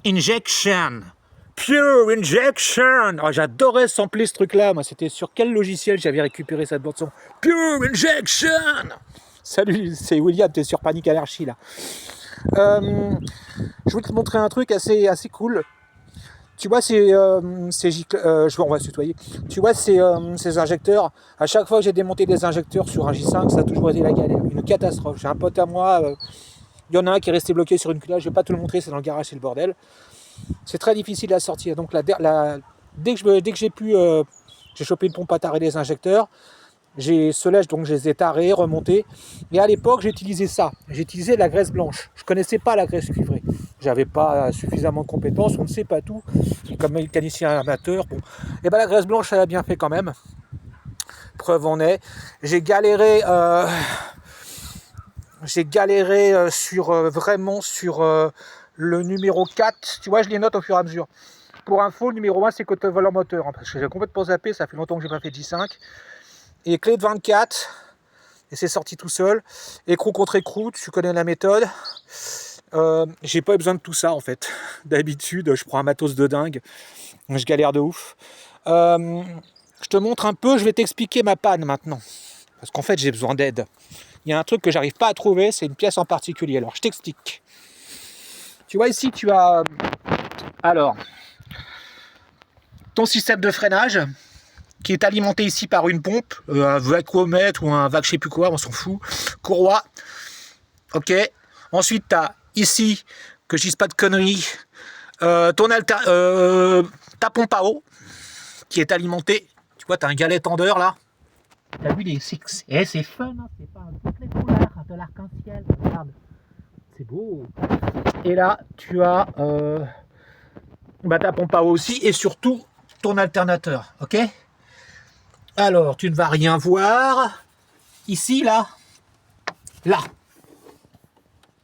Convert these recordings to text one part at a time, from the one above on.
Injection. Pure Injection. Oh, j'adorais sampler ce truc-là. Moi, c'était sur quel logiciel j'avais récupéré cette bande son? Pure Injection. Salut, c'est William, t'es sur Panic Anarchy là. Je voulais te montrer un truc assez cool. Tu vois, on va se tutoyer. Tu vois, ces injecteurs, à chaque fois que j'ai démonté des injecteurs sur un J5, ça a toujours été la galère, une catastrophe. J'ai un pote à moi, il y en a un qui est resté bloqué sur une culasse, je vais pas te le montrer, c'est dans le garage, c'est le bordel. C'est très difficile à sortir. Donc dès que j'ai chopé une pompe à tarer des injecteurs, ceux-là, donc je les ai tarés, remontés. Et à l'époque, j'utilisais ça. J'utilisais la graisse blanche. Je connaissais pas la graisse cuivrée. J'avais pas suffisamment de compétences, on ne sait pas tout. Comme mécanicien amateur, bon. Et ben la graisse blanche, elle a bien fait quand même. Preuve en est. J'ai galéré vraiment sur le numéro 4. Tu vois, je les note au fur et à mesure. Pour info, le numéro 1, c'est côté volant moteur. Hein, parce que j'ai complètement zappé, ça fait longtemps que j'ai pas fait de J5. Et clé de 24, et c'est sorti tout seul. Écrou contre écrou, tu connais la méthode. J'ai pas eu besoin de tout ça en fait. D'habitude, je prends un matos de dingue. Je galère de ouf. Je te montre un peu, je vais t'expliquer ma panne maintenant. Parce qu'en fait, j'ai besoin d'aide. Il y a un truc que j'arrive pas à trouver, c'est une pièce en particulier. Alors, je t'explique. Tu vois ici, tu as... Alors, ton système de freinage, qui est alimenté ici par une pompe, un vacuomètre ou un vac je sais plus quoi, on s'en fout, courroie, ok. Ensuite, tu as ici, que je dise pas de conneries, ta pompe à eau, qui est alimentée, tu vois, tu as un galet tendeur là. T'as vu c'est fun, hein, c'est pas un truc de l'arc-en-ciel, regarde, c'est beau. Et là, tu as ta pompe à eau aussi, et surtout ton alternateur, ok. Alors, tu ne vas rien voir. Ici, là. Là.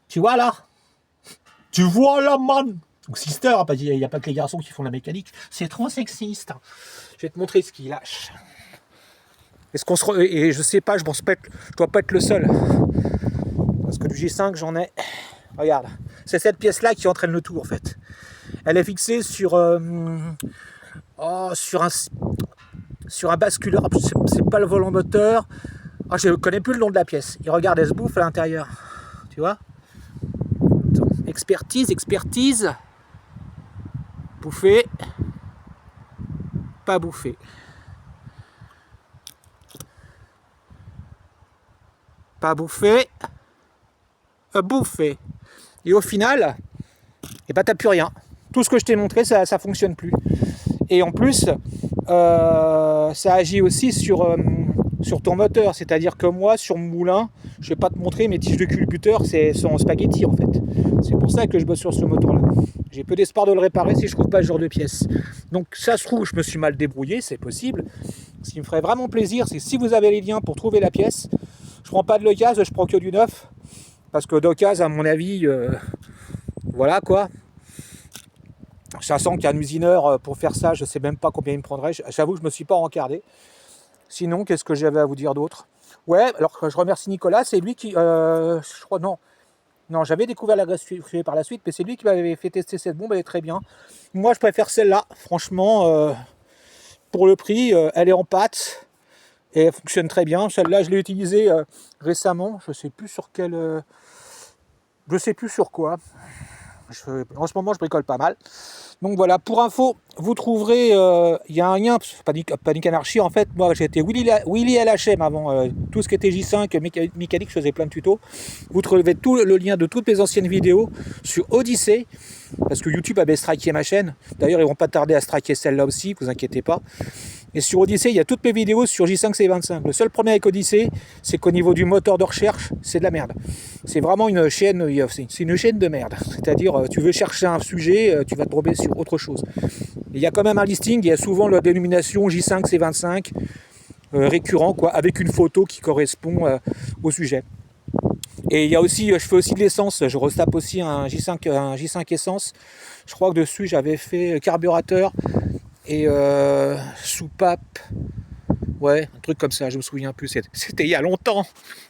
Tu vois, là. Tu vois, là, man. Donc, sister, il n'y a pas que les garçons qui font la mécanique. C'est trop sexiste. Je vais te montrer ce qu'il lâche. Et je sais pas, je dois pas être le seul. Parce que du G5, j'en ai... Regarde. C'est cette pièce-là qui entraîne le tout, en fait. Elle est fixée sur un basculeur, c'est pas le volant moteur. Ah, je connais plus le nom de la pièce. Et regarde, elle se bouffe à l'intérieur. Tu vois? Attends. Expertise. Bouffer. Pas bouffer. Pas bouffer. Bouffer. Et au final, t'as plus rien. Tout ce que je t'ai montré, ça fonctionne plus. Et en plus, ça agit aussi sur ton moteur, c'est-à-dire que moi, sur mon moulin, je vais pas te montrer, mes tiges de culbuteur, sont en spaghetti en fait. C'est pour ça que je bosse sur ce moteur-là. J'ai peu d'espoir de le réparer si je trouve pas ce genre de pièces. Donc ça se trouve, je me suis mal débrouillé, c'est possible. Ce qui me ferait vraiment plaisir, c'est si vous avez les liens pour trouver la pièce, je prends pas de l'occasion, je prends que du neuf, parce que d'occasion, à mon avis, voilà quoi. Sachant qu'il y a un usineur pour faire ça, je sais même pas combien il me prendrait. J'avoue, je me suis pas encardé. Sinon, qu'est-ce que j'avais à vous dire d'autre? Ouais, alors je remercie Nicolas, c'est lui qui... je crois, non, j'avais découvert la graisse cuivrée par la suite, mais c'est lui qui m'avait fait tester cette bombe, elle est très bien. Moi, je préfère celle-là, franchement, pour le prix, elle est en pâte, et elle fonctionne très bien. Celle-là, je l'ai utilisée récemment, je sais plus sur quel... je sais plus sur quoi. En ce moment, je bricole pas mal. Donc voilà, pour info, vous trouverez, il y a un lien, Panic Anarchy, en fait, moi j'étais Willy LHM avant, tout ce qui était J5, mécanique, je faisais plein de tutos. Vous trouvez tout le lien de toutes mes anciennes vidéos sur Odyssey, parce que YouTube avait striké ma chaîne. D'ailleurs, ils vont pas tarder à striker celle-là aussi, vous inquiétez pas. Et sur Odyssey, il y a toutes mes vidéos sur J5 C25. Le seul problème avec Odyssey, c'est qu'au niveau du moteur de recherche, c'est de la merde. C'est vraiment une chaîne, c'est une chaîne de merde. C'est-à-dire, tu veux chercher un sujet, tu vas te tomber sur autre chose. Et il y a quand même un listing, il y a souvent la dénomination J5 C25 récurrent, quoi, avec une photo qui correspond au sujet. Et il y a aussi, je fais aussi de l'essence, je retape aussi un J5 essence. Je crois que dessus, j'avais fait carburateur et soupape. Ouais, un truc comme ça, je me souviens plus. C'était il y a longtemps.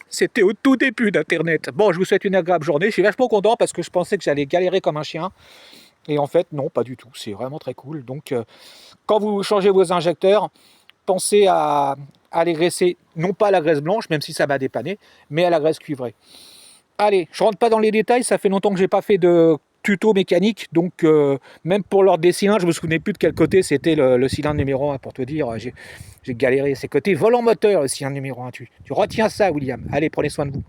C'était au tout début d'Internet. Bon, je vous souhaite une agréable journée. Je suis vachement content parce que je pensais que j'allais galérer comme un chien. Et en fait, non, pas du tout. C'est vraiment très cool. Donc, quand vous changez vos injecteurs, pensez à les graisser, non pas à la graisse blanche, même si ça va dépanner, mais à la graisse cuivrée. Allez, je rentre pas dans les détails, ça fait longtemps que j'ai pas fait de tuto mécanique, donc même pour l'ordre des cylindres, je me souvenais plus de quel côté c'était le cylindre numéro 1, pour te dire, j'ai galéré. C'est côté volant moteur, le cylindre numéro 1. Tu retiens ça, William. Allez, prenez soin de vous.